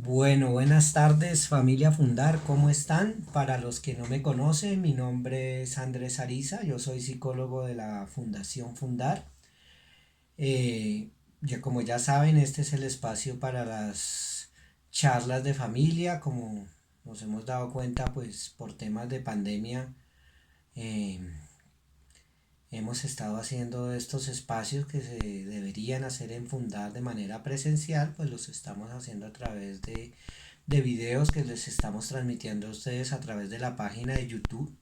Bueno, buenas tardes familia Fundar, ¿cómo están? Para los que no me conocen, mi nombre es Andrés Ariza, yo soy psicólogo de la Fundación Fundar. Eh, ya como ya saben, este es el espacio para las charlas de familia, como nos hemos dado cuenta, pues por temas de pandemia, eh, hemos estado haciendo estos espacios que se deberían hacer en Fundar de manera presencial, pues los estamos haciendo a través de videos que les estamos transmitiendo a ustedes a través de la página de YouTube.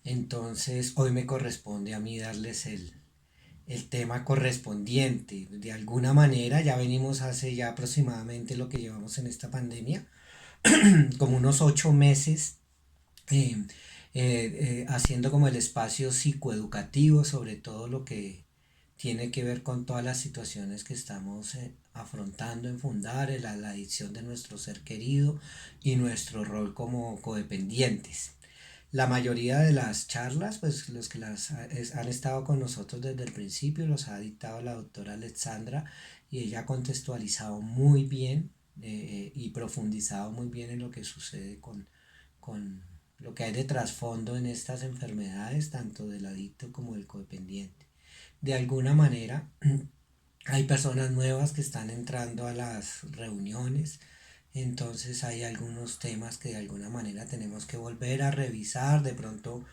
Entonces hoy me corresponde a mí darles el tema correspondiente. De alguna manera ya venimos hace ya aproximadamente lo que llevamos en esta pandemia, como unos 8 meses, eh, haciendo como el espacio psicoeducativo sobre todo lo que tiene que ver con todas las situaciones que estamos afrontando en Fundar, la adicción de nuestro ser querido y nuestro rol como codependientes. La mayoría de las charlas, pues los que han estado con nosotros desde el principio, los ha dictado la doctora Alexandra y ella ha contextualizado muy bien y profundizado muy bien en lo que sucede con lo que hay de trasfondo en estas enfermedades, tanto del adicto como del codependiente. De alguna manera, hay personas nuevas que están entrando a las reuniones, entonces hay algunos temas que de alguna manera tenemos que volver a revisar, de pronto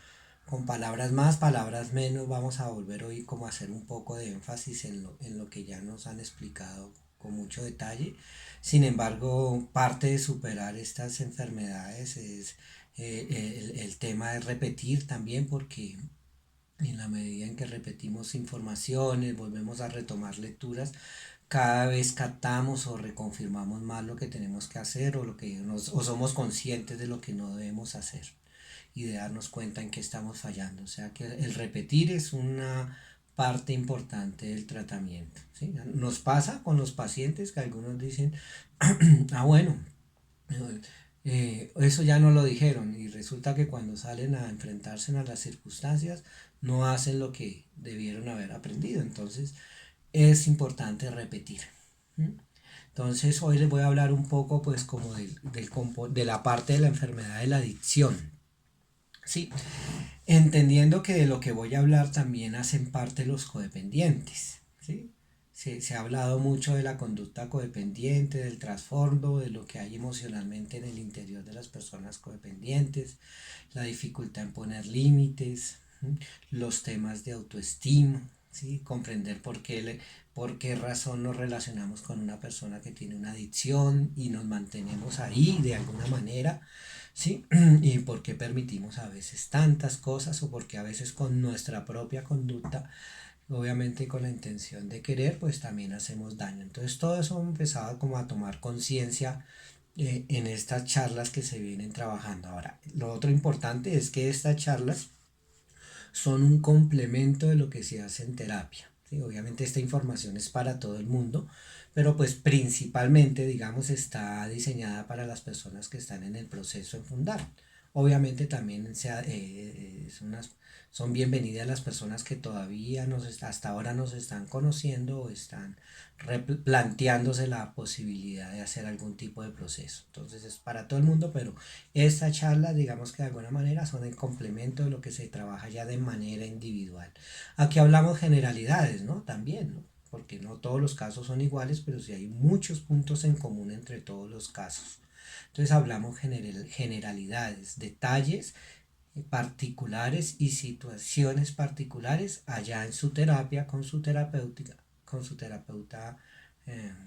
con palabras más, palabras menos, vamos a volver hoy como a hacer un poco de énfasis en lo que ya nos han explicado con mucho detalle. Sin embargo, parte de superar estas enfermedades es el tema de repetir también, porque en la medida en que repetimos informaciones, volvemos a retomar lecturas, cada vez captamos o reconfirmamos más lo que tenemos que hacer o somos conscientes de lo que no debemos hacer y de darnos cuenta en qué estamos fallando. O sea que el repetir es una parte importante del tratamiento. ¿Sí? Nos pasa con los pacientes que algunos dicen, bueno, eso ya no lo dijeron y resulta que cuando salen a enfrentarse a las circunstancias no hacen lo que debieron haber aprendido. Entonces es importante repetir. Entonces hoy les voy a hablar un poco pues como de la parte de la enfermedad de la adicción. Sí, entendiendo que de lo que voy a hablar también hacen parte los codependientes. ¿Sí? Se ha hablado mucho de la conducta codependiente, del trasfondo, de lo que hay emocionalmente en el interior de las personas codependientes, la dificultad en poner límites, ¿sí? Los temas de autoestima, ¿sí? Comprender por qué razón nos relacionamos con una persona que tiene una adicción y nos mantenemos ahí de alguna manera, ¿sí? Y por qué permitimos a veces tantas cosas o por qué a veces con nuestra propia conducta, obviamente con la intención de querer, pues también hacemos daño. Entonces todo eso empezaba como a tomar conciencia en estas charlas que se vienen trabajando. Ahora, lo otro importante es que estas charlas son un complemento de lo que se hace en terapia. ¿Sí? Obviamente esta información es para todo el mundo, pero pues principalmente, digamos, está diseñada para las personas que están en el proceso en Fundar. Obviamente también son bienvenidas las personas que todavía hasta ahora nos están conociendo o están planteándose la posibilidad de hacer algún tipo de proceso. Entonces es para todo el mundo, pero esta charla, digamos que de alguna manera son el complemento de lo que se trabaja ya de manera individual. Aquí hablamos generalidades, ¿no? También, ¿no? Porque no todos los casos son iguales, pero sí hay muchos puntos en común entre todos los casos. Entonces hablamos generalidades, detalles particulares y situaciones particulares allá en su terapia con su terapéutica, con su terapeuta,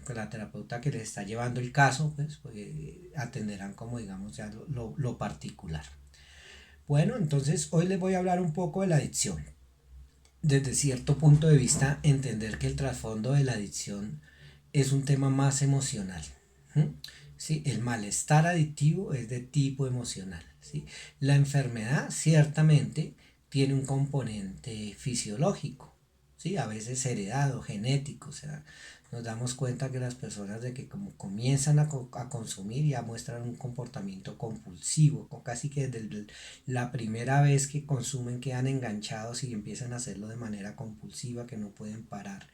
con la terapeuta que les está llevando el caso, pues atenderán como digamos ya lo particular. Bueno, entonces hoy les voy a hablar un poco de la adicción. Desde cierto punto de vista, entender que el trasfondo de la adicción es un tema más emocional. ¿Sí? ¿Sí? El malestar adictivo es de tipo emocional. ¿Sí? La enfermedad ciertamente tiene un componente fisiológico, ¿sí? A veces heredado, genético, o sea, nos damos cuenta que las personas de que como comienzan a consumir ya muestran un comportamiento compulsivo, casi que desde la primera vez que consumen quedan enganchados y empiezan a hacerlo de manera compulsiva que no pueden parar.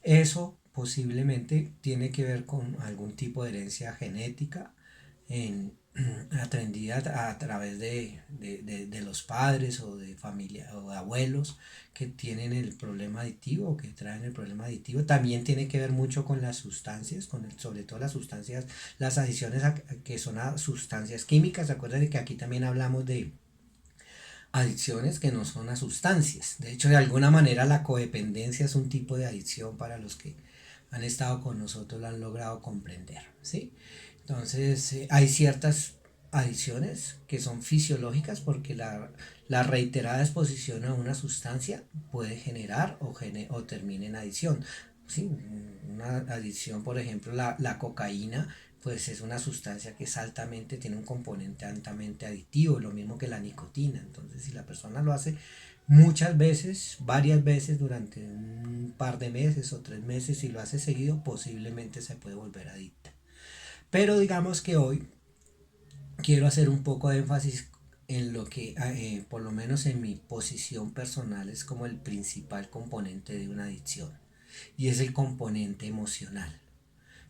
Eso posiblemente tiene que ver con algún tipo de herencia genética en, aprendida a través de los padres o de familia o de abuelos que tienen el problema adictivo o que traen el problema adictivo. También tiene que ver mucho con las sustancias, sobre todo las sustancias, las adiciones que son a sustancias químicas. Acuérdense que aquí también hablamos de adicciones que no son a sustancias. De hecho, de alguna manera la codependencia es un tipo de adicción para los que han estado con nosotros, lo han logrado comprender, ¿sí? Entonces, hay ciertas adicciones que son fisiológicas porque la reiterada exposición a una sustancia puede generar o termine en adicción. Sí, una adicción, por ejemplo, la cocaína, pues es una sustancia que es altamente, tiene un componente altamente adictivo, lo mismo que la nicotina. Entonces, si la persona lo hace muchas veces, varias veces durante un par de meses o 3 meses, si lo hace seguido, posiblemente se puede volver adicta. Pero digamos que hoy quiero hacer un poco de énfasis en lo que, por lo menos en mi posición personal, es como el principal componente de una adicción. Y es el componente emocional,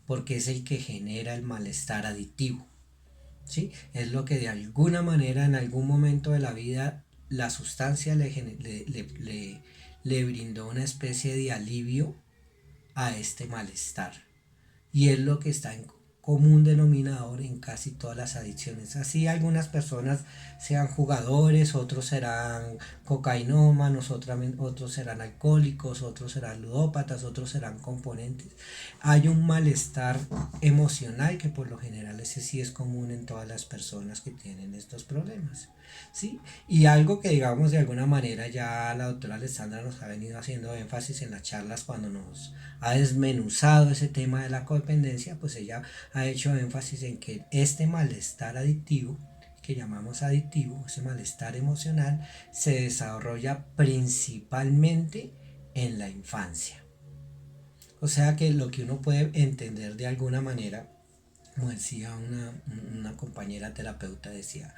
porque es el que genera el malestar adictivo. ¿Sí? Es lo que de alguna manera, en algún momento de la vida, la sustancia le brindó una especie de alivio a este malestar. Y es lo que está en común denominador en casi todas las adicciones. Así algunas personas sean jugadores, otros serán cocainómanos, otros serán alcohólicos, otros serán ludópatas, otros serán componentes. Hay un malestar emocional que por lo general ese sí es común en todas las personas que tienen estos problemas. ¿Sí? Y algo que digamos de alguna manera ya la doctora Alessandra nos ha venido haciendo énfasis en las charlas cuando nos ha desmenuzado ese tema de la codependencia, pues ella ha hecho énfasis en que este malestar adictivo, que llamamos adictivo, ese malestar emocional, se desarrolla principalmente en la infancia. O sea que lo que uno puede entender de alguna manera, como decía una compañera terapeuta, decía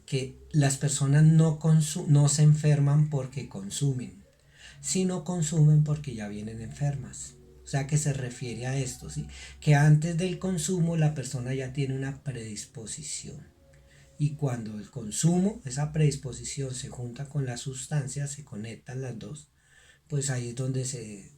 que las personas no se enferman porque consumen, sino consumen porque ya vienen enfermas. O sea que se refiere a esto, ¿sí? Que antes del consumo la persona ya tiene una predisposición. Y cuando el consumo, esa predisposición se junta con la sustancia, se conectan las dos, pues ahí es donde se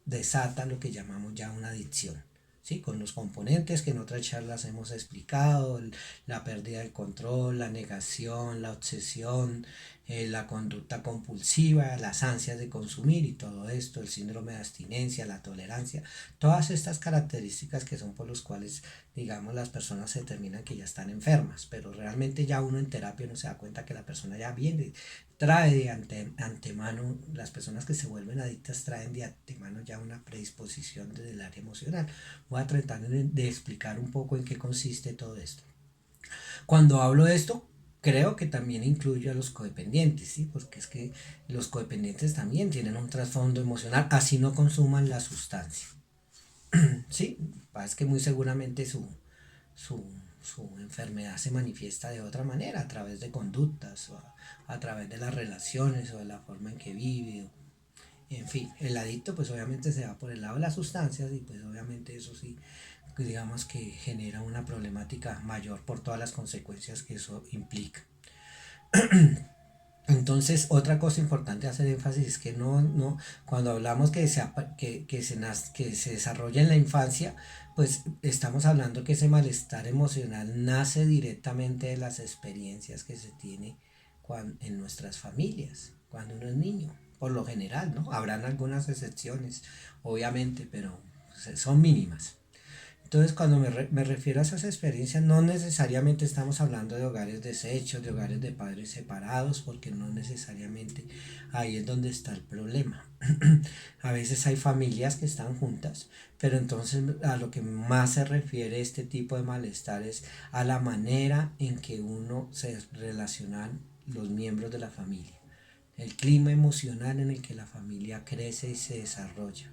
desata lo que llamamos ya una adicción. ¿Sí? Con los componentes que en otras charlas hemos explicado, la pérdida del control, la negación, la obsesión, la conducta compulsiva, las ansias de consumir y todo esto, el síndrome de abstinencia, la tolerancia, todas estas características que son por los cuales, digamos, las personas se determinan que ya están enfermas, pero realmente ya uno en terapia no se da cuenta que la persona ya viene, trae de antemano, las personas que se vuelven adictas traen de antemano ya una predisposición desde el área emocional. Voy a tratar de explicar un poco en qué consiste todo esto. Cuando hablo de esto, creo que también incluye a los codependientes, ¿sí? Porque es que los codependientes también tienen un trasfondo emocional, así no consuman la sustancia. Sí, es que muy seguramente su, su enfermedad se manifiesta de otra manera, a través de conductas, o a través de las relaciones, o de la forma en que vive. En fin, el adicto pues obviamente se va por el lado de las sustancias y pues obviamente eso sí, digamos que genera una problemática mayor por todas las consecuencias que eso implica. Entonces, otra cosa importante hacer énfasis es que cuando hablamos que se desarrolla en la infancia, pues estamos hablando que ese malestar emocional nace directamente de las experiencias que se tiene en nuestras familias, cuando uno es niño, por lo general, ¿no? Habrán algunas excepciones, obviamente, pero son mínimas. Entonces, cuando me refiero a esas experiencias, no necesariamente estamos hablando de hogares deshechos, de hogares de padres separados, porque no necesariamente ahí es donde está el problema. A veces hay familias que están juntas, pero entonces a lo que más se refiere este tipo de malestar es a la manera en que uno se relacionan los miembros de la familia, el clima emocional en el que la familia crece y se desarrolla.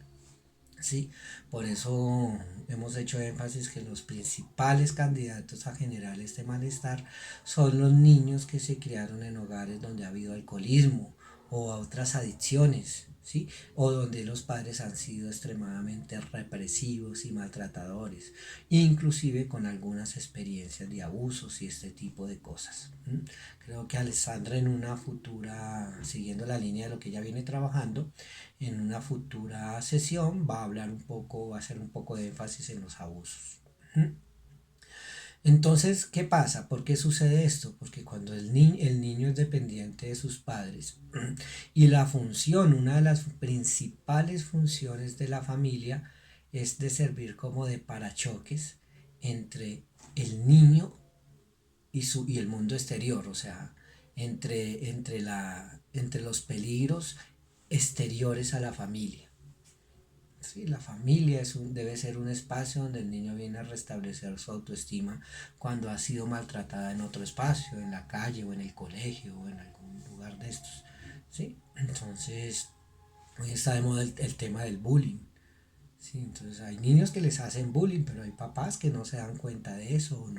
Sí, por eso hemos hecho énfasis que los principales candidatos a generar este malestar son los niños que se criaron en hogares donde ha habido alcoholismo o a otras adicciones, ¿sí? O donde los padres han sido extremadamente represivos y maltratadores, inclusive con algunas experiencias de abusos y este tipo de cosas. Creo que Alessandra en una futura, siguiendo la línea de lo que ella viene trabajando, en una futura sesión va a hablar un poco, va a hacer un poco de énfasis en los abusos. Entonces, ¿qué pasa? ¿Por qué sucede esto? Porque cuando el niño es dependiente de sus padres y la función, una de las principales funciones de la familia es de servir como de parachoques entre el niño y el mundo exterior, o sea, entre los peligros exteriores a la familia. Sí, la familia debe ser un espacio donde el niño viene a restablecer su autoestima cuando ha sido maltratada en otro espacio, en la calle o en el colegio o en algún lugar de estos. ¿Sí? Entonces, hoy está de moda el tema del bullying. Sí, entonces hay niños que les hacen bullying, pero hay papás que no se dan cuenta de eso, o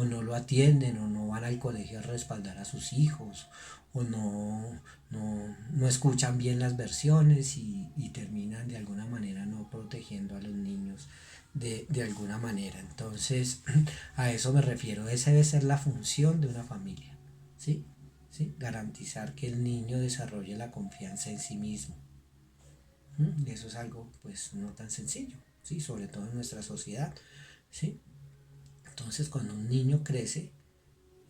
no lo atienden, o no van al colegio a respaldar a sus hijos, o no escuchan bien las versiones y terminan de alguna manera no protegiendo a los niños de alguna manera. Entonces, a eso me refiero, esa debe ser la función de una familia, ¿sí? ¿Sí? Garantizar que el niño desarrolle la confianza en sí mismo. Y eso es algo pues no tan sencillo, ¿sí? Sobre todo en nuestra sociedad, ¿sí? Entonces cuando un niño crece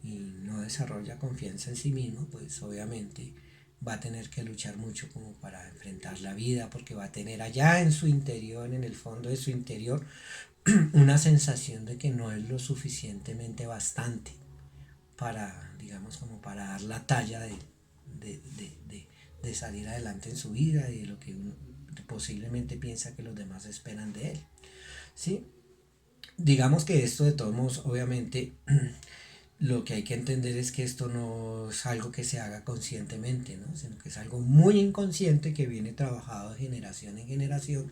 y no desarrolla confianza en sí mismo, pues obviamente va a tener que luchar mucho como para enfrentar la vida, porque va a tener allá en su interior, en el fondo de su interior, una sensación de que no es lo suficientemente bastante para, digamos, como para dar la talla de, de, de, de salir adelante en su vida y de lo que uno posiblemente piensa que los demás esperan de él. ¿Sí? Digamos que esto de todos modos, obviamente, lo que hay que entender es que esto no es algo que se haga conscientemente, ¿no? Sino que es algo muy inconsciente que viene trabajado de generación en generación,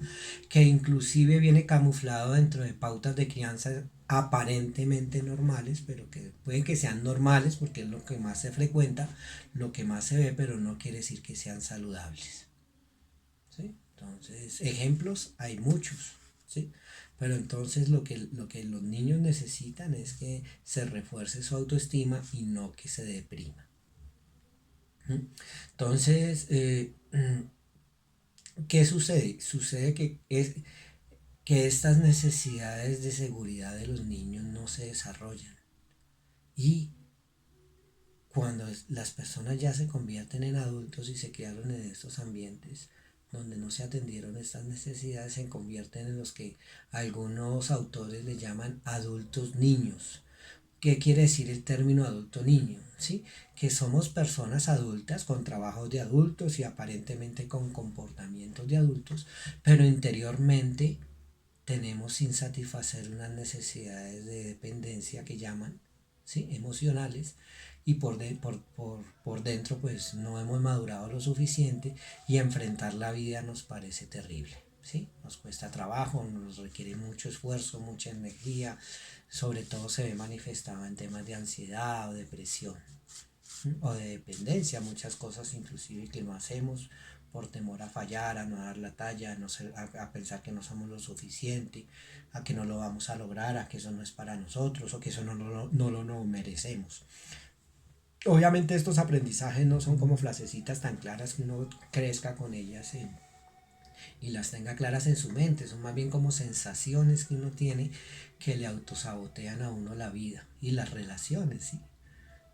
que inclusive viene camuflado dentro de pautas de crianza aparentemente normales, pero que pueden que sean normales porque es lo que más se frecuenta, lo que más se ve, pero no quiere decir que sean saludables. ¿Sí? Entonces, ejemplos hay muchos, ¿sí? Pero entonces lo que los niños necesitan es que se refuerce su autoestima y no que se deprima. Entonces, ¿qué sucede? Sucede que estas necesidades de seguridad de los niños no se desarrollan. Y cuando las personas ya se convierten en adultos y se criaron en estos ambientes donde no se atendieron estas necesidades, se convierten en los que algunos autores le llaman adultos niños. ¿Qué quiere decir el término adulto niño? ¿Sí? Que somos personas adultas con trabajos de adultos y aparentemente con comportamientos de adultos, pero interiormente tenemos sin satisfacer unas necesidades de dependencia que llaman, ¿sí? Emocionales, y por dentro pues no hemos madurado lo suficiente y enfrentar la vida nos parece terrible. ¿Sí? Nos cuesta trabajo, nos requiere mucho esfuerzo, mucha energía, sobre todo se ve manifestado en temas de ansiedad o depresión, o de dependencia, muchas cosas inclusive que no hacemos por temor a fallar, a no dar la talla, a pensar que no somos lo suficiente, a que no lo vamos a lograr, a que eso no es para nosotros o que eso no lo merecemos. Obviamente estos aprendizajes no son como frasecitas tan claras que uno crezca con ellas y las tenga claras en su mente, son más bien como sensaciones que uno tiene que le autosabotean a uno la vida y las relaciones, ¿sí?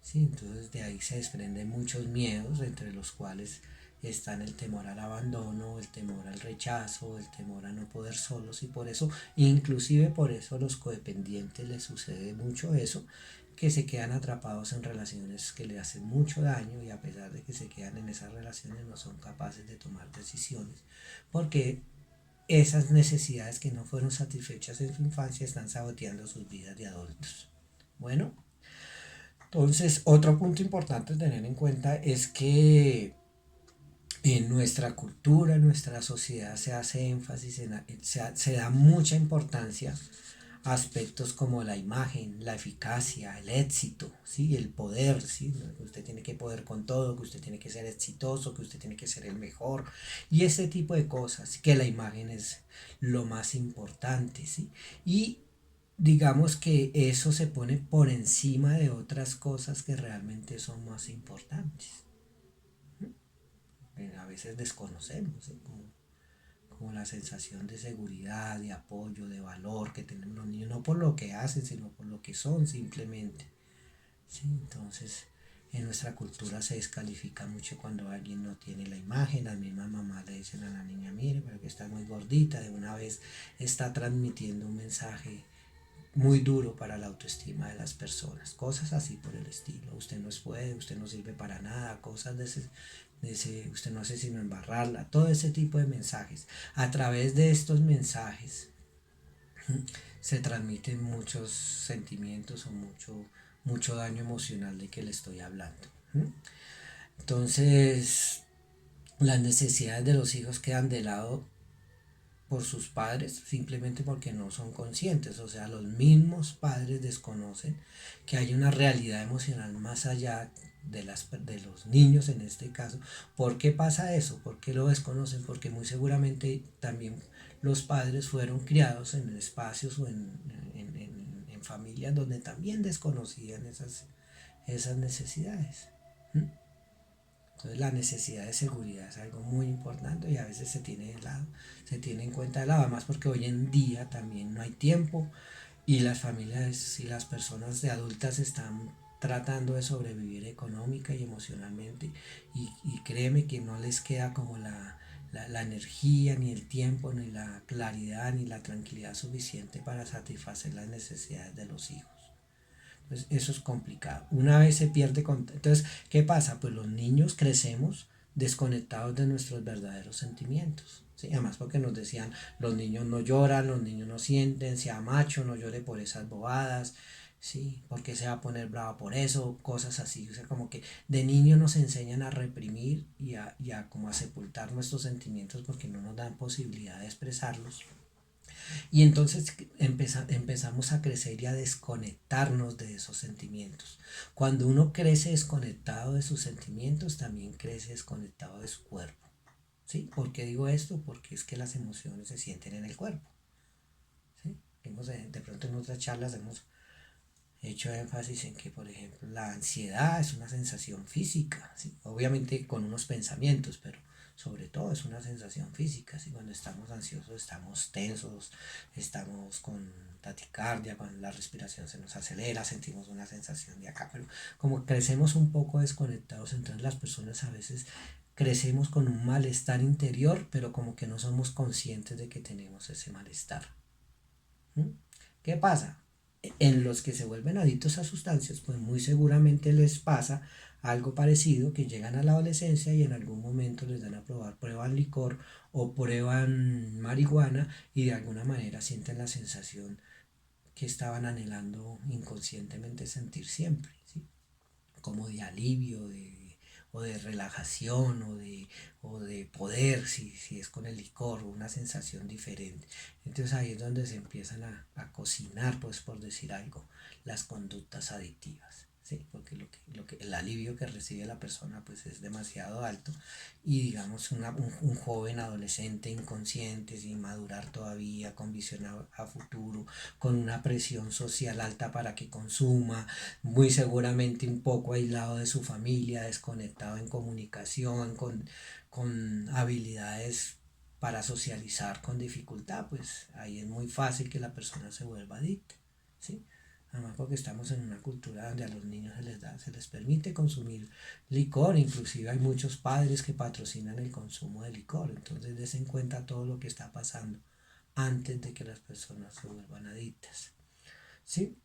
Sí, entonces de ahí se desprenden muchos miedos, entre los cuales están el temor al abandono, el temor al rechazo, el temor a no poder solos y por eso, inclusive por eso a los codependientes les sucede mucho eso, que se quedan atrapados en relaciones que le hacen mucho daño y a pesar de que se quedan en esas relaciones no son capaces de tomar decisiones porque esas necesidades que no fueron satisfechas en su infancia están saboteando sus vidas de adultos. Bueno, entonces, otro punto importante a tener en cuenta es que en nuestra cultura, en nuestra sociedad se hace énfasis, se da mucha importancia aspectos como la imagen, la eficacia, el éxito, ¿sí? El poder, ¿sí? Que usted tiene que poder con todo, que usted tiene que ser exitoso, que usted tiene que ser el mejor y ese tipo de cosas, que la imagen es lo más importante, ¿sí? Y digamos que eso se pone por encima de otras cosas que realmente son más importantes. A veces desconocemos, ¿sí? Como la sensación de seguridad, de apoyo, de valor que tenemos los niños, no por lo que hacen, sino por lo que son simplemente. ¿Sí? Entonces, en nuestra cultura se descalifica mucho cuando alguien no tiene la imagen. Las mismas mamás le dicen a la niña, mire, pero que está muy gordita, de una vez está transmitiendo un mensaje muy duro para la autoestima de las personas, cosas así por el estilo, usted no puede, usted no sirve para nada, cosas de ese usted no hace sino embarrarla, todo ese tipo de mensajes. A través de estos mensajes se transmiten muchos sentimientos o mucho daño emocional de que le estoy hablando. Entonces, las necesidades de los hijos quedan de lado por sus padres simplemente porque no son conscientes, o sea, los mismos padres desconocen que hay una realidad emocional más allá de los niños en este caso. ¿Por qué pasa eso? ¿Por qué lo desconocen? Porque muy seguramente también los padres fueron criados en espacios o en familias donde también desconocían esas necesidades. ¿Mm? Entonces la necesidad de seguridad es algo muy importante y a veces se tiene de lado, se tiene en cuenta de lado, además porque hoy en día también no hay tiempo y las familias y las personas de adultas están tratando de sobrevivir económica y emocionalmente y créeme que no les queda como la energía, ni el tiempo, ni la claridad, ni la tranquilidad suficiente para satisfacer las necesidades de los hijos. Entonces, eso es complicado. Una vez se pierde contacto. Entonces, ¿qué pasa? Pues los niños crecemos desconectados de nuestros verdaderos sentimientos. ¿Sí? Además, porque nos decían, los niños no lloran, los niños no sienten, sea macho, no llore por esas bobadas. Sí, porque se va a poner brava por eso, cosas así. O sea, como que de niño nos enseñan a reprimir y a como a sepultar nuestros sentimientos porque no nos dan posibilidad de expresarlos. Y entonces empezamos a crecer y a desconectarnos de esos sentimientos. Cuando uno crece desconectado de sus sentimientos, también crece desconectado de su cuerpo. ¿Sí? ¿Por qué digo esto? Porque es que las emociones se sienten en el cuerpo. ¿Sí? De pronto en otras charlas hemos hecho énfasis en que, por ejemplo, la ansiedad es una sensación física, ¿sí? Obviamente con unos pensamientos, pero sobre todo es una sensación física, ¿sí? Cuando estamos ansiosos estamos tensos, estamos con taticardia, cuando la respiración se nos acelera, sentimos una sensación de acá, pero como crecemos un poco desconectados, entonces las personas a veces crecemos con un malestar interior, pero como que no somos conscientes de que tenemos ese malestar. ¿Mm? ¿Qué pasa? En los que se vuelven adictos a sustancias, pues muy seguramente les pasa algo parecido, que llegan a la adolescencia y en algún momento les dan a probar, prueban licor o prueban marihuana y de alguna manera sienten la sensación que estaban anhelando inconscientemente sentir siempre, ¿sí? Como de alivio, o de relajación, o de poder, si es con el licor, una sensación diferente. Entonces ahí es donde se empiezan a cocinar, pues por decir algo, las conductas adictivas. ¿Sí? Porque el alivio que recibe la persona pues es demasiado alto y digamos un joven adolescente inconsciente, sin madurar todavía, con visión a futuro, con una presión social alta para que consuma, muy seguramente un poco aislado de su familia, desconectado en comunicación, con habilidades para socializar con dificultad, pues ahí es muy fácil que la persona se vuelva adicta, ¿sí? Además porque estamos en una cultura donde a los niños se les permite consumir licor, inclusive hay muchos padres que patrocinan el consumo de licor, entonces des en cuenta todo lo que está pasando antes de que las personas se vuelvan adictas, ¿sí?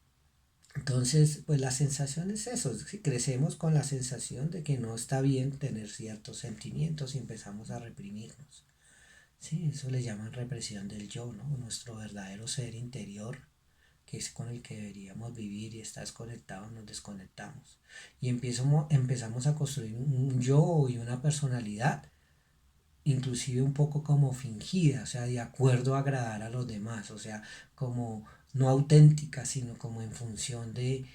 Entonces, pues la sensación es eso, si crecemos con la sensación de que no está bien tener ciertos sentimientos y empezamos a reprimirnos. Sí, eso le llaman represión del yo, ¿no? Nuestro verdadero ser interior, que es con el que deberíamos vivir y está desconectado, nos desconectamos. Y empezamos a construir un yo y una personalidad inclusive un poco como fingida, o sea, de acuerdo a agradar a los demás, o sea, como no auténtica, sino como en función de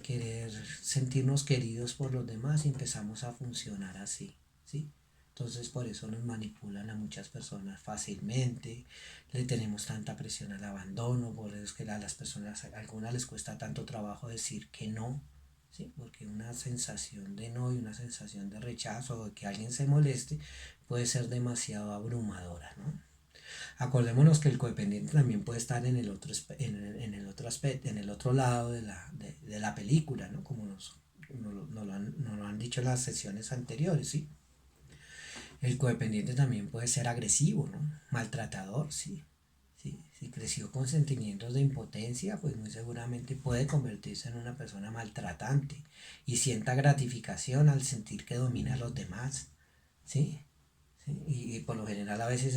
querer sentirnos queridos por los demás y empezamos a funcionar así, ¿sí? Entonces por eso nos manipulan a muchas personas fácilmente, le tenemos tanta presión al abandono, por eso es que a las personas, a algunas les cuesta tanto trabajo decir que no, ¿sí? Porque una sensación de no y una sensación de rechazo o de que alguien se moleste puede ser demasiado abrumadora, ¿no? Acordémonos que el codependiente también puede estar en el otro, en el otro aspecto, en el otro lado de la película, ¿no? Como nos lo han dicho en las sesiones anteriores, ¿sí? El codependiente también puede ser agresivo, ¿no? Maltratador, ¿sí? ¿Sí? Si creció con sentimientos de impotencia, pues muy seguramente puede convertirse en una persona maltratante y sienta gratificación al sentir que domina a los demás, ¿sí? ¿Sí? Y por lo general a veces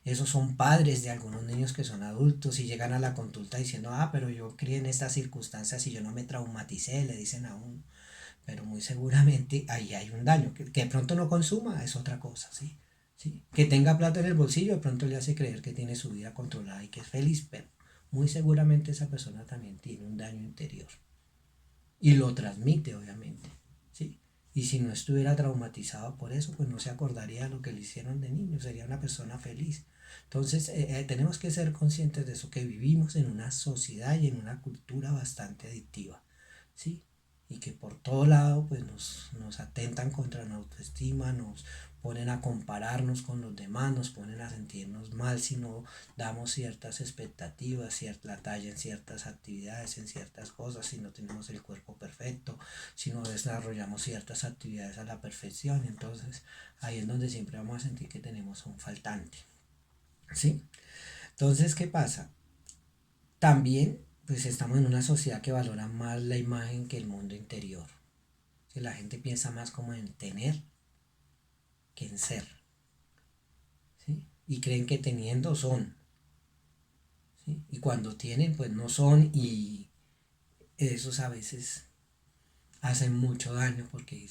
esos son padres de algunos niños que son adultos y llegan a la consulta diciendo, ah, pero yo crié en estas circunstancias y yo no me traumaticé, le dicen a uno. Pero muy seguramente ahí hay un daño. Que de pronto no consuma es otra cosa, ¿sí? ¿Sí? Que tenga plata en el bolsillo de pronto le hace creer que tiene su vida controlada y que es feliz, pero muy seguramente esa persona también tiene un daño interior. Y lo transmite, obviamente, ¿sí? Y si no estuviera traumatizado por eso, pues no se acordaría de lo que le hicieron de niño, sería una persona feliz. Entonces, tenemos que ser conscientes de eso, que vivimos en una sociedad y en una cultura bastante adictiva, ¿sí? Y que por todo lado pues nos atentan contra nuestra autoestima, nos ponen a compararnos con los demás, nos ponen a sentirnos mal si no damos ciertas expectativas, cierta talla en ciertas actividades, en ciertas cosas, si no tenemos el cuerpo perfecto, si no desarrollamos ciertas actividades a la perfección, entonces ahí es donde siempre vamos a sentir que tenemos un faltante, ¿sí? Entonces, ¿qué pasa? También pues estamos en una sociedad que valora más la imagen que el mundo interior. Que la gente piensa más como en tener que en ser, ¿sí? Y creen que teniendo son, ¿sí? Y cuando tienen, pues no son y esos a veces hacen mucho daño porque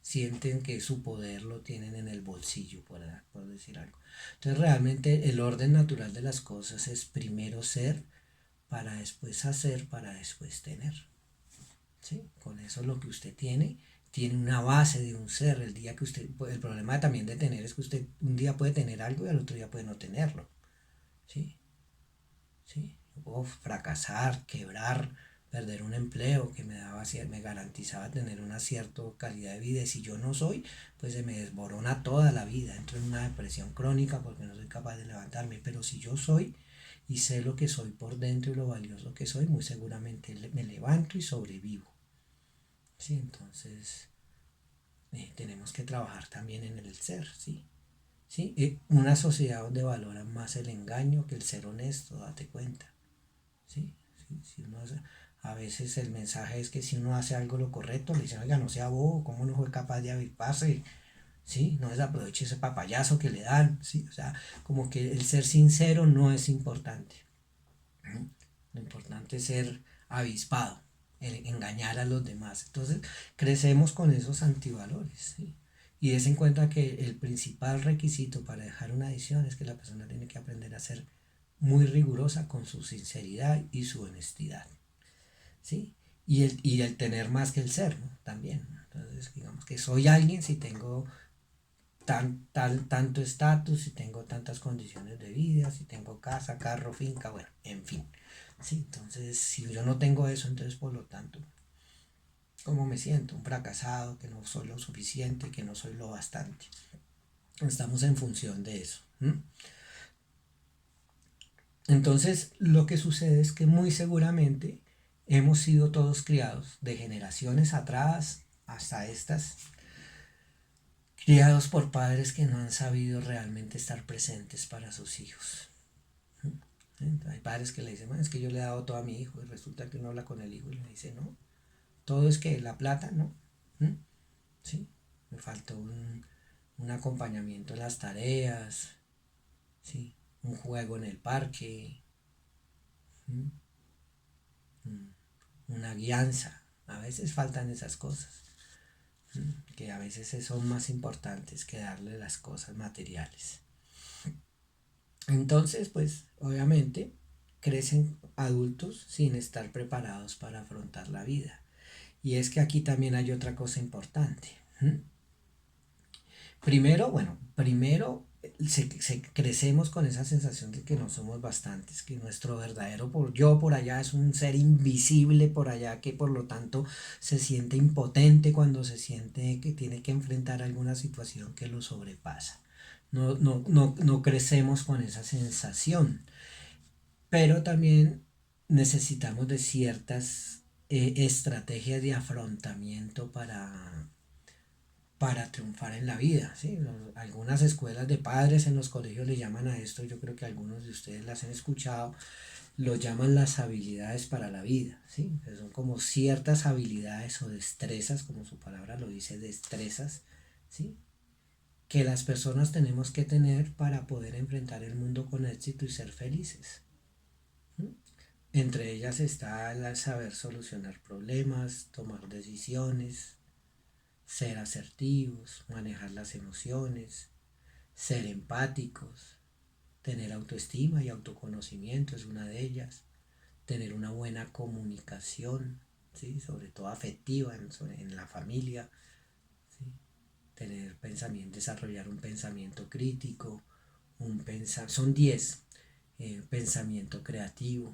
sienten que su poder lo tienen en el bolsillo, por decir algo. Entonces realmente el orden natural de las cosas es primero ser, para después hacer, para después tener. ¿Sí? Con eso lo que usted tiene una base de un ser. El día que usted, el problema también de tener es que usted un día puede tener algo y al otro día puede no tenerlo. ¿Sí? ¿Sí? O fracasar, quebrar, perder un empleo que me garantizaba tener una cierta calidad de vida. Y si yo no soy, pues se me desborona toda la vida. Entro en una depresión crónica porque no soy capaz de levantarme. Pero si yo soy y sé lo que soy por dentro y lo valioso que soy, muy seguramente me levanto y sobrevivo. Sí, entonces tenemos que trabajar también en el ser, ¿sí? ¿Sí? Una sociedad donde valoran más el engaño que el ser honesto, date cuenta, ¿sí? ¿Sí? Si uno hace, a veces el mensaje es que si uno hace algo lo correcto, le dicen, oiga, no sea bobo, ¿cómo no fue capaz de avisparse? ¿Sí? No desaproveche ese papayazo que le dan, ¿sí? O sea, como que el ser sincero no es importante. ¿No? Lo importante es ser avispado, el engañar a los demás. Entonces, crecemos con esos antivalores, ¿sí? Y des en cuenta que el principal requisito para dejar una adicción es que la persona tiene que aprender a ser muy rigurosa con su sinceridad y su honestidad, ¿sí? Y el tener más que el ser, ¿no? También. Entonces, digamos que soy alguien si tengo tanto estatus, si tengo tantas condiciones de vida, si tengo casa, carro, finca, bueno, en fin. Sí, entonces, si yo no tengo eso, entonces por lo tanto, ¿cómo me siento? Un fracasado, que no soy lo suficiente, que no soy lo bastante. Estamos en función de eso. ¿M? Entonces, lo que sucede es que muy seguramente hemos sido todos criados de generaciones atrás hasta estas, criados por padres que no han sabido realmente estar presentes para sus hijos. ¿Sí? Hay padres que le dicen, bueno, es que yo le he dado todo a mi hijo y resulta que uno habla con el hijo y le dice, no, todo es que la plata, ¿no? ¿Mm? ¿Sí? Me faltó un acompañamiento en las tareas, ¿sí? Un juego en el parque, ¿Mm? Una guianza. A veces faltan esas cosas, que a veces son más importantes que darle las cosas materiales. Entonces, pues, obviamente, crecen adultos sin estar preparados para afrontar la vida. Y es que aquí también hay otra cosa importante. ¿Mm? Primero crecemos con esa sensación de que no somos bastantes, que nuestro verdadero yo por allá es un ser invisible por allá, que por lo tanto se siente impotente cuando se siente que tiene que enfrentar alguna situación que lo sobrepasa. No crecemos con esa sensación, pero también necesitamos de ciertas estrategias de afrontamiento para triunfar en la vida, ¿sí? Algunas escuelas de padres en los colegios le llaman a esto, yo creo que algunos de ustedes las han escuchado, lo llaman las habilidades para la vida, ¿sí? Son como ciertas habilidades o destrezas, como su palabra lo dice, destrezas, ¿sí? Que las personas tenemos que tener para poder enfrentar el mundo con éxito y ser felices. ¿Sí? Entre ellas está el saber solucionar problemas, tomar decisiones, ser asertivos, manejar las emociones, ser empáticos, tener autoestima y autoconocimiento es una de ellas, tener una buena comunicación, ¿sí? Sobre todo afectiva en la familia, ¿sí? Tener pensamiento, desarrollar un pensamiento crítico, son 10, pensamiento creativo.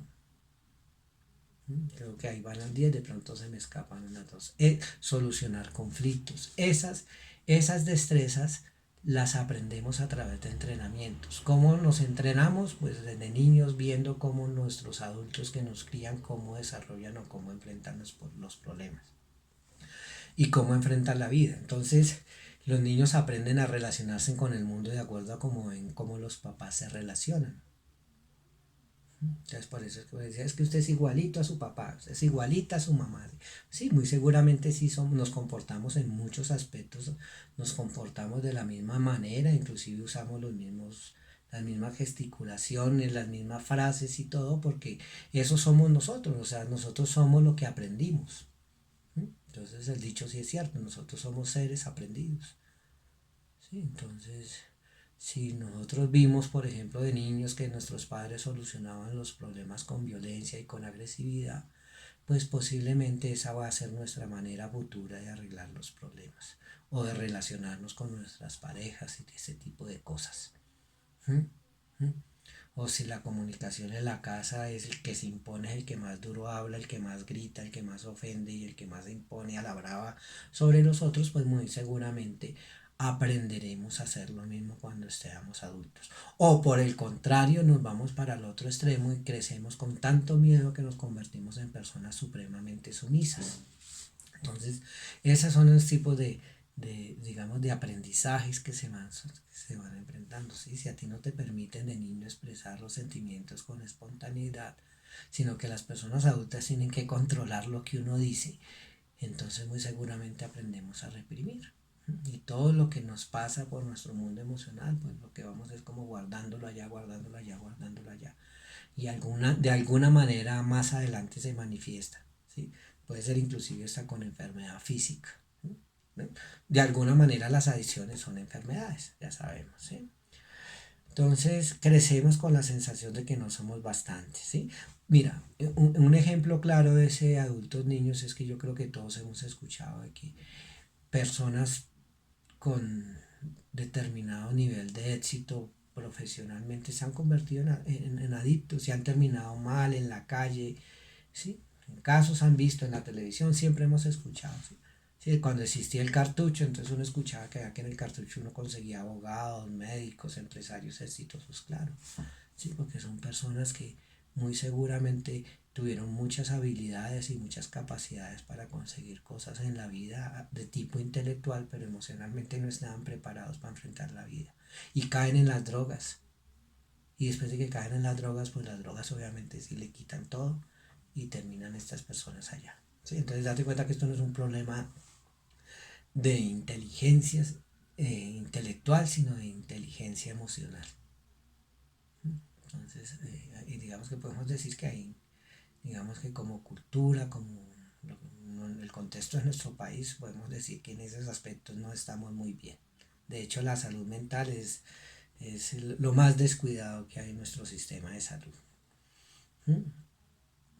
Creo que ahí van las 10, de pronto se me escapan unas dos. Solucionar conflictos. Esas destrezas las aprendemos a través de entrenamientos. ¿Cómo nos entrenamos? Pues desde niños viendo cómo nuestros adultos que nos crían, cómo desarrollan o cómo enfrentan los problemas. Y cómo enfrentan la vida. Entonces, los niños aprenden a relacionarse con el mundo de acuerdo a cómo ven cómo los papás se relacionan. Entonces por eso es que decía, es que usted es igualito a su papá, usted es igualita a su mamá. Sí, muy seguramente sí nos comportamos en muchos aspectos, nos comportamos de la misma manera, inclusive usamos las mismas gesticulaciones, las mismas frases y todo, porque eso somos nosotros, o sea, nosotros somos lo que aprendimos. Entonces el dicho sí es cierto, nosotros somos seres aprendidos. ¿Sí? Entonces, si nosotros vimos, por ejemplo, de niños que nuestros padres solucionaban los problemas con violencia y con agresividad, pues posiblemente esa va a ser nuestra manera futura de arreglar los problemas o de relacionarnos con nuestras parejas y ese tipo de cosas. ¿Mm? ¿Mm? O si la comunicación en la casa es el que se impone, es el que más duro habla, el que más grita, el que más ofende y el que más se impone a la brava sobre los otros, pues muy seguramente aprenderemos a hacer lo mismo cuando estemos adultos. O por el contrario, nos vamos para el otro extremo y crecemos con tanto miedo que nos convertimos en personas supremamente sumisas. Entonces, esos son los tipos digamos, de aprendizajes que se van enfrentando. ¿Sí? Si a ti no te permiten de niño expresar los sentimientos con espontaneidad, sino que las personas adultas tienen que controlar lo que uno dice, entonces muy seguramente aprendemos a reprimir. Y todo lo que nos pasa por nuestro mundo emocional, pues lo que vamos es como guardándolo allá, guardándolo allá, guardándolo allá. Y de alguna manera más adelante se manifiesta. ¿Sí? Puede ser inclusive hasta con enfermedad física. ¿No? De alguna manera las adicciones son enfermedades, ya sabemos. ¿Sí? Entonces crecemos con la sensación de que no somos bastantes. ¿Sí? Mira, un ejemplo claro de ese adultos niños es que yo creo que todos hemos escuchado de que personas con determinado nivel de éxito profesionalmente se han convertido en adictos, se han terminado mal en la calle, ¿sí? En casos han visto en la televisión, siempre hemos escuchado, ¿sí? Sí, cuando existía el cartucho, entonces uno escuchaba que en el cartucho uno conseguía abogados, médicos, empresarios exitosos, claro, ¿sí? Porque son personas que muy seguramente tuvieron muchas habilidades y muchas capacidades para conseguir cosas en la vida de tipo intelectual, pero emocionalmente no estaban preparados para enfrentar la vida. Y caen en las drogas. Y después de que caen en las drogas, pues las drogas obviamente sí le quitan todo y terminan estas personas allá. ¿Sí? Entonces date cuenta que esto no es un problema de inteligencia intelectual, sino de inteligencia emocional. Entonces, y digamos que podemos decir que hay, digamos que como cultura, como en el contexto de nuestro país, podemos decir que en esos aspectos no estamos muy bien. De hecho, la salud mental es lo más descuidado que hay en nuestro sistema de salud. ¿Mm?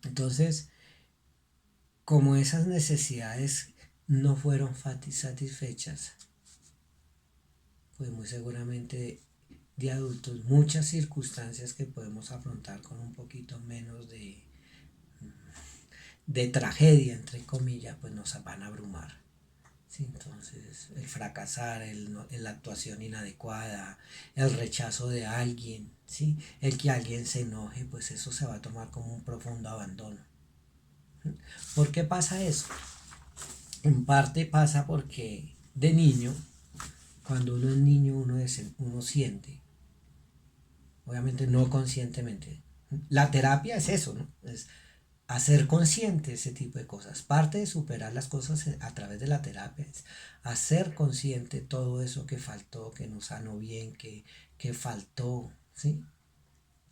Entonces, como esas necesidades no fueron satisfechas, pues muy seguramente de adultos muchas circunstancias que podemos afrontar con un poquito menos de tragedia, entre comillas, pues nos van a abrumar. Sí, entonces, el fracasar, la actuación inadecuada, el rechazo de alguien, ¿sí? El que alguien se enoje, pues eso se va a tomar como un profundo abandono. ¿Por qué pasa eso? En parte pasa porque de niño, cuando uno es niño, uno siente, obviamente no conscientemente. La terapia es eso, ¿no? Es hacer consciente ese tipo de cosas. Parte de superar las cosas a través de la terapia es hacer consciente todo eso que faltó, que no sanó bien, que faltó, ¿sí?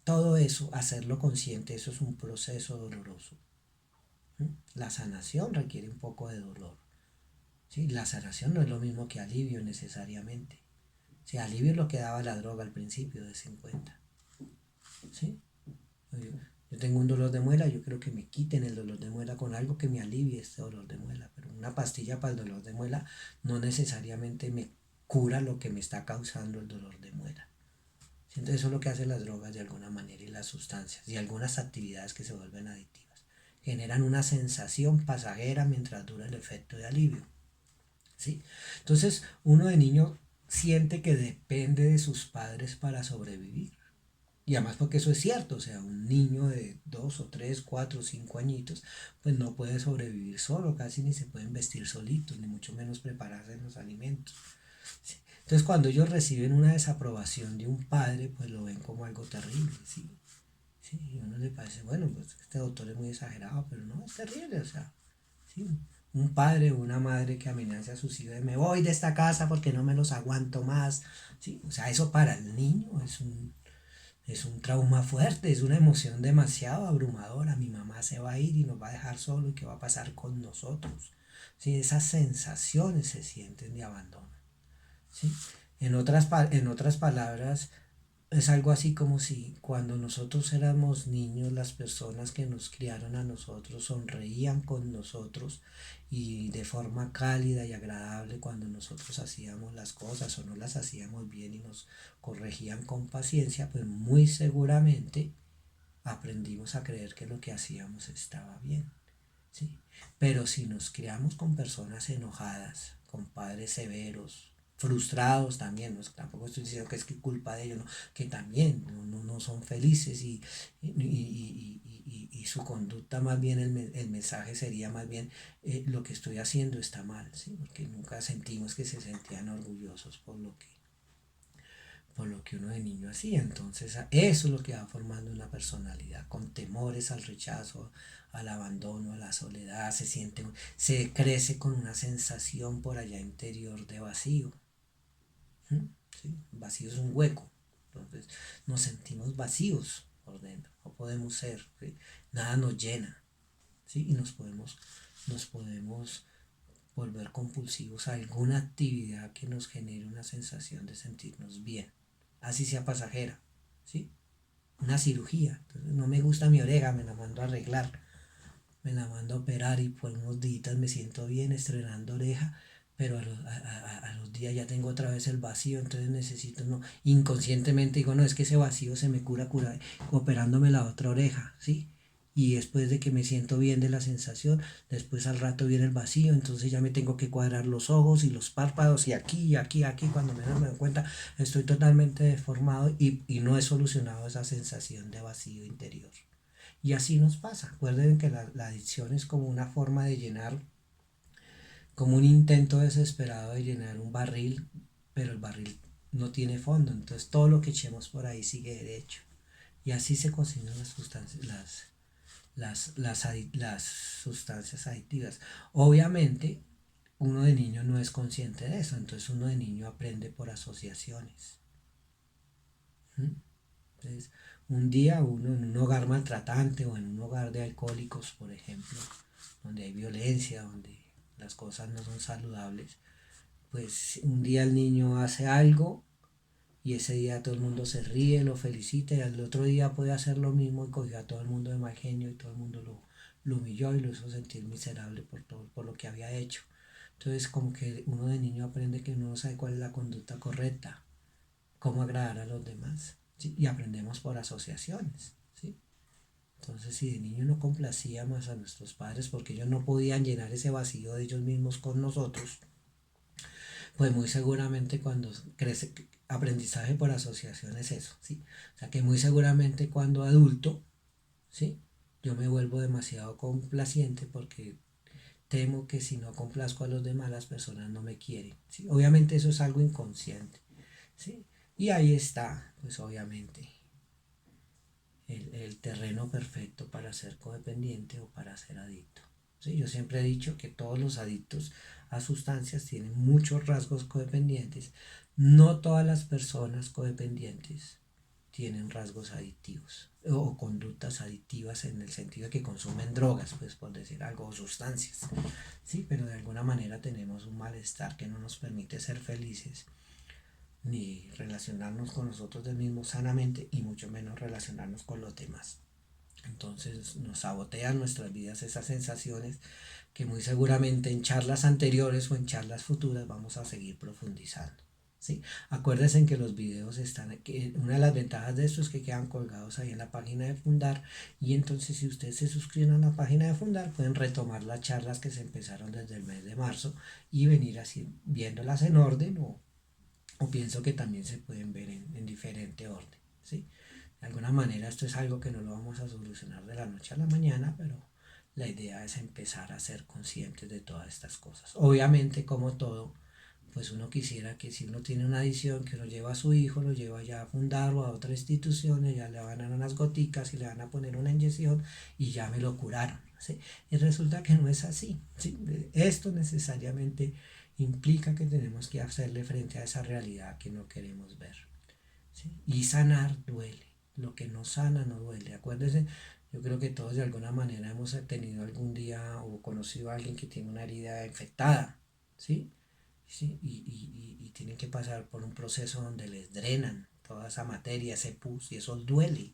Todo eso, hacerlo consciente, eso es un proceso doloroso. ¿Sí? La sanación requiere un poco de dolor. ¿Sí? La sanación no es lo mismo que alivio necesariamente. Si alivio es lo que daba la droga al principio de 50. ¿Sí? Yo tengo un dolor de muela, yo creo que me quiten el dolor de muela con algo que me alivie este dolor de muela, pero una pastilla para el dolor de muela no necesariamente me cura lo que me está causando el dolor de muela. Entonces eso es lo que hacen las drogas de alguna manera y las sustancias y algunas actividades que se vuelven adictivas. Generan una sensación pasajera mientras dura el efecto de alivio. ¿Sí? Entonces uno de niño siente que depende de sus padres para sobrevivir. Y además porque eso es cierto, o sea, un niño de 2 o 3, 4 o 5 añitos, pues no puede sobrevivir solo, casi ni se pueden vestir solitos, ni mucho menos prepararse en los alimentos. ¿Sí? Entonces cuando ellos reciben una desaprobación de un padre, pues lo ven como algo terrible, ¿sí? ¿Sí? Y a uno le parece, bueno, pues este doctor es muy exagerado, pero no, es terrible, o sea, ¿sí? Un padre o una madre que amenaza a sus hijos de me voy de esta casa porque no me los aguanto más, ¿sí? O sea, eso para el niño es un trauma fuerte, es una emoción demasiado abrumadora. Mi mamá se va a ir y nos va a dejar solo y qué va a pasar con nosotros. ¿Sí? Esas sensaciones se sienten de abandono. ¿Sí? En otras palabras, es algo así como si cuando nosotros éramos niños, las personas que nos criaron a nosotros sonreían con nosotros y de forma cálida y agradable cuando nosotros hacíamos las cosas o no las hacíamos bien y nos corregían con paciencia, pues muy seguramente aprendimos a creer que lo que hacíamos estaba bien. ¿Sí? Pero si nos criamos con personas enojadas, con padres severos, frustrados también, ¿no? Tampoco estoy diciendo que es que culpa de ellos, ¿no? Que también no son felices y su conducta más bien, el mensaje sería más bien lo que estoy haciendo está mal, ¿sí? Porque nunca sentimos que se sentían orgullosos por lo que uno de niño hacía. Entonces, eso es lo que va formando una personalidad, con temores al rechazo, al abandono, a la soledad, se crece con una sensación por allá interior de vacío. ¿Mm? ¿Sí? Vacío es un hueco. Entonces, nos sentimos vacíos por dentro, no podemos ser, ¿sí? Nada nos llena, ¿sí? Y nos podemos volver compulsivos a alguna actividad que nos genere una sensación de sentirnos bien, así sea pasajera, ¿sí? Una cirugía, entonces no me gusta mi oreja, me la mando a arreglar, me la mando a operar y por unos días me siento bien estrenando oreja, pero a los días ya tengo otra vez el vacío, entonces necesito, no, inconscientemente digo, no, es que ese vacío se me cura operándome la otra oreja, ¿sí? Y después de que me siento bien de la sensación, después al rato viene el vacío, entonces ya me tengo que cuadrar los ojos y los párpados y aquí, y aquí, aquí, cuando menos me doy cuenta, estoy totalmente deformado y no he solucionado esa sensación de vacío interior. Y así nos pasa. Recuerden que la adicción es como una forma de llenar, como un intento desesperado de llenar un barril, pero el barril no tiene fondo. Entonces todo lo que echemos por ahí sigue derecho. Y así se cocinan las sustancias, las sustancias adictivas. Obviamente, uno de niño no es consciente de eso. Entonces uno de niño aprende por asociaciones. ¿Mm? Entonces, un día uno en un hogar maltratante o en un hogar de alcohólicos, por ejemplo, donde hay violencia, donde las cosas no son saludables, pues un día el niño hace algo y ese día todo el mundo se ríe, lo felicita y al otro día puede hacer lo mismo y cogió a todo el mundo de mal genio y todo el mundo lo humilló y lo hizo sentir miserable por todo, por lo que había hecho. Entonces como que uno de niño aprende que uno no sabe cuál es la conducta correcta, cómo agradar a los demás, ¿sí? Y aprendemos por asociaciones, ¿sí? Entonces, si de niño no complacíamos a nuestros padres porque ellos no podían llenar ese vacío de ellos mismos con nosotros, pues muy seguramente cuando crece, aprendizaje por asociación es eso, ¿sí? O sea que muy seguramente cuando adulto, ¿sí? Yo me vuelvo demasiado complaciente porque temo que si no complazco a los demás, las personas no me quieren, ¿sí? Obviamente eso es algo inconsciente, ¿sí? Y ahí está, pues obviamente, el terreno perfecto para ser codependiente o para ser adicto. ¿Sí? Yo siempre he dicho que todos los adictos a sustancias tienen muchos rasgos codependientes. No todas las personas codependientes tienen rasgos adictivos o conductas adictivas en el sentido de que consumen drogas, pues por decir algo, o sustancias. Sí, pero de alguna manera tenemos un malestar que no nos permite ser felices ni relacionarnos con nosotros mismos sanamente y mucho menos relacionarnos con los demás. Entonces nos sabotean nuestras vidas esas sensaciones que muy seguramente en charlas anteriores o en charlas futuras vamos a seguir profundizando. ¿Sí? Acuérdense que los videos están, que una de las ventajas de esto es que quedan colgados ahí en la página de Fundar y entonces si ustedes se suscriben a la página de Fundar pueden retomar las charlas que se empezaron desde el mes de marzo y venir así viéndolas en orden o pienso que también se pueden ver en diferente orden. ¿Sí? De alguna manera esto es algo que no lo vamos a solucionar de la noche a la mañana, pero la idea es empezar a ser conscientes de todas estas cosas. Obviamente, como todo, pues uno quisiera que si uno tiene una adicción, que lo lleva a su hijo, lo lleva ya a Fundar o a otra institución, ya le van a dar unas goticas y le van a poner una inyección y ya me lo curaron. ¿Sí? Y resulta que no es así. ¿Sí? Esto necesariamente implica que tenemos que hacerle frente a esa realidad que no queremos ver. ¿Sí? Y sanar duele. Lo que no sana no duele. Acuérdense, yo creo que todos de alguna manera hemos tenido algún día o conocido a alguien que tiene una herida infectada. ¿Sí? ¿Sí? Y tienen que pasar por un proceso donde les drenan toda esa materia, ese pus, y eso duele.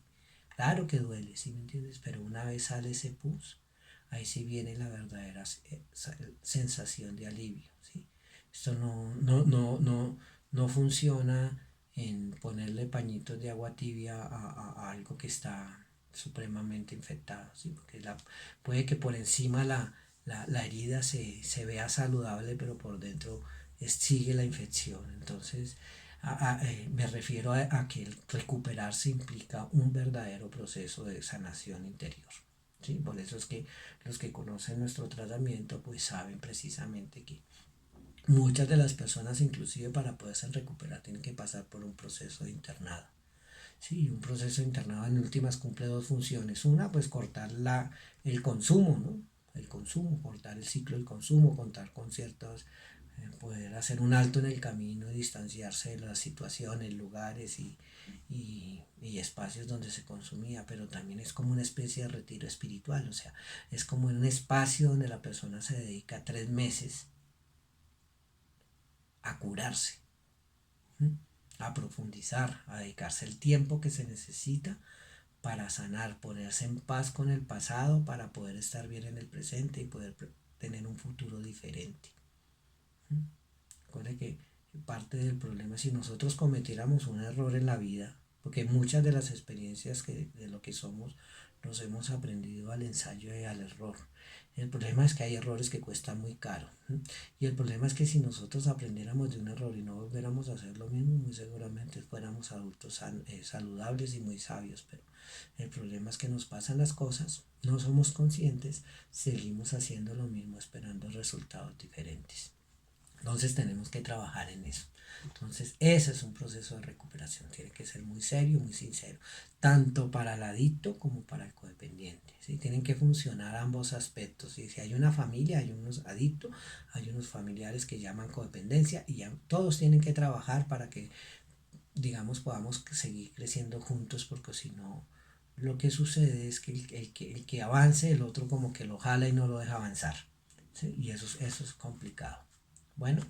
Claro que duele, ¿sí me entiendes? Pero una vez sale ese pus, ahí sí viene la verdadera sensación de alivio, ¿sí? Esto no funciona en ponerle pañitos de agua tibia a algo que está supremamente infectado, ¿sí? Porque puede que por encima la herida se vea saludable, pero por dentro sigue la infección. Entonces, me refiero a que el recuperarse implica un verdadero proceso de sanación interior. ¿Sí? Por eso es que los que conocen nuestro tratamiento pues saben precisamente que muchas de las personas inclusive para poderse recuperar tienen que pasar por un proceso de internado. Sí, un proceso de internado en últimas cumple dos funciones. Una, pues cortar el consumo, ¿no? El consumo, cortar el ciclo del consumo, contar con ciertos, poder hacer un alto en el camino y distanciarse de las situaciones, lugares y espacios donde se consumía, pero también es como una especie de retiro espiritual, o sea, es como un espacio donde la persona se dedica 3 meses a curarse, ¿sí? A profundizar, a dedicarse el tiempo que se necesita para sanar, ponerse en paz con el pasado para poder estar bien en el presente y poder tener un futuro diferente. Recuerde que parte del problema es si nosotros cometiéramos un error en la vida, porque muchas de las experiencias de lo que somos nos hemos aprendido al ensayo y al error. El problema es que hay errores que cuestan muy caro. Y el problema es que si nosotros aprendiéramos de un error y no volviéramos a hacer lo mismo, muy seguramente fuéramos adultos saludables y muy sabios. Pero el problema es que nos pasan las cosas, no somos conscientes, seguimos haciendo lo mismo esperando resultados diferentes. Entonces tenemos que trabajar en eso. Entonces ese es un proceso de recuperación. Tiene que ser muy serio, muy sincero. Tanto para el adicto como para el codependiente. ¿Sí? Tienen que funcionar ambos aspectos. Y si hay una familia, hay unos adictos, hay unos familiares que llaman codependencia y ya todos tienen que trabajar para que, digamos, podamos seguir creciendo juntos porque si no, lo que sucede es que el que avance, el otro como que lo jala y no lo deja avanzar. ¿Sí? Y eso es complicado. Bueno,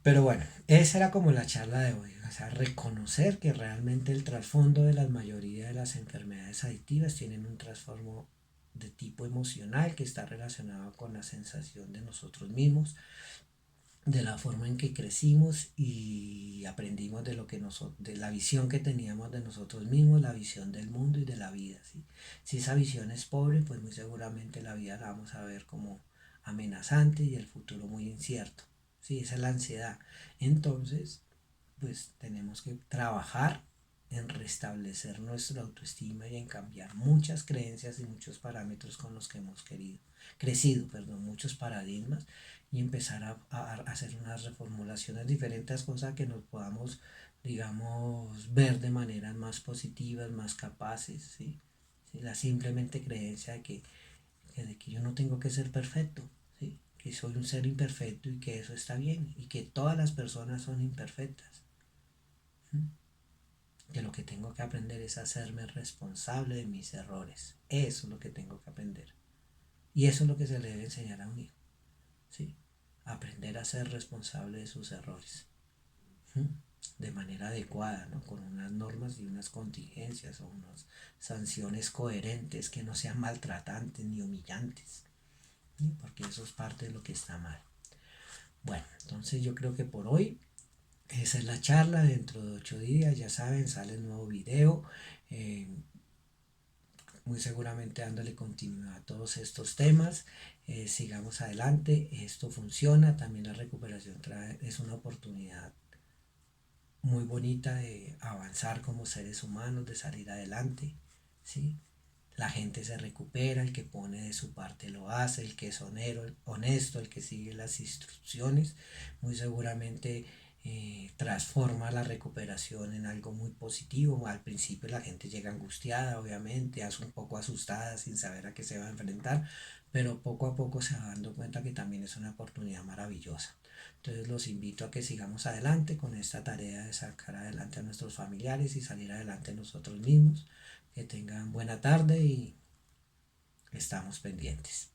Pero bueno, esa era como la charla de hoy, o sea, reconocer que realmente el trasfondo de la mayoría de las enfermedades adictivas tienen un trasfondo de tipo emocional que está relacionado con la sensación de nosotros mismos, de la forma en que crecimos y aprendimos de lo que de la visión que teníamos de nosotros mismos, la visión del mundo y de la vida, ¿sí? Si esa visión es pobre, pues muy seguramente la vida la vamos a ver como amenazante y el futuro muy incierto. Sí, esa es la ansiedad. Entonces, pues tenemos que trabajar en restablecer nuestra autoestima y en cambiar muchas creencias y muchos parámetros con los que hemos crecido, perdón, muchos paradigmas y empezar a hacer unas reformulaciones diferentes, cosas que nos podamos, digamos, ver de maneras más positivas, más capaces, ¿sí? ¿Sí? La simplemente creencia de que yo no tengo que ser perfecto, ¿sí? Que soy un ser imperfecto y que eso está bien y que todas las personas son imperfectas. Que lo que tengo que aprender es hacerme responsable de mis errores. Eso es lo que tengo que aprender. Y eso es lo que se le debe enseñar a un hijo. ¿Sí? Aprender a ser responsable de sus errores. ¿Sí? De manera adecuada, ¿no? Con unas normas y unas contingencias o unas sanciones coherentes que no sean maltratantes ni humillantes. ¿Sí? Porque eso es parte de lo que está mal. Bueno, entonces yo creo que por hoy esa es la charla. Dentro de 8 días, ya saben, sale el nuevo video. Eh, Muy seguramente dándole continuidad a todos estos temas. Sigamos adelante, esto funciona, también la recuperación es una oportunidad muy bonita de avanzar como seres humanos, de salir adelante, ¿sí? La gente se recupera, el que pone de su parte lo hace, el que es honesto, el que sigue las instrucciones, muy seguramente transforma la recuperación en algo muy positivo. Al principio la gente llega angustiada, obviamente, es un poco asustada sin saber a qué se va a enfrentar, pero poco a poco se va dando cuenta que también es una oportunidad maravillosa. Entonces los invito a que sigamos adelante con esta tarea de sacar adelante a nuestros familiares y salir adelante nosotros mismos. Que tengan buena tarde y estamos pendientes.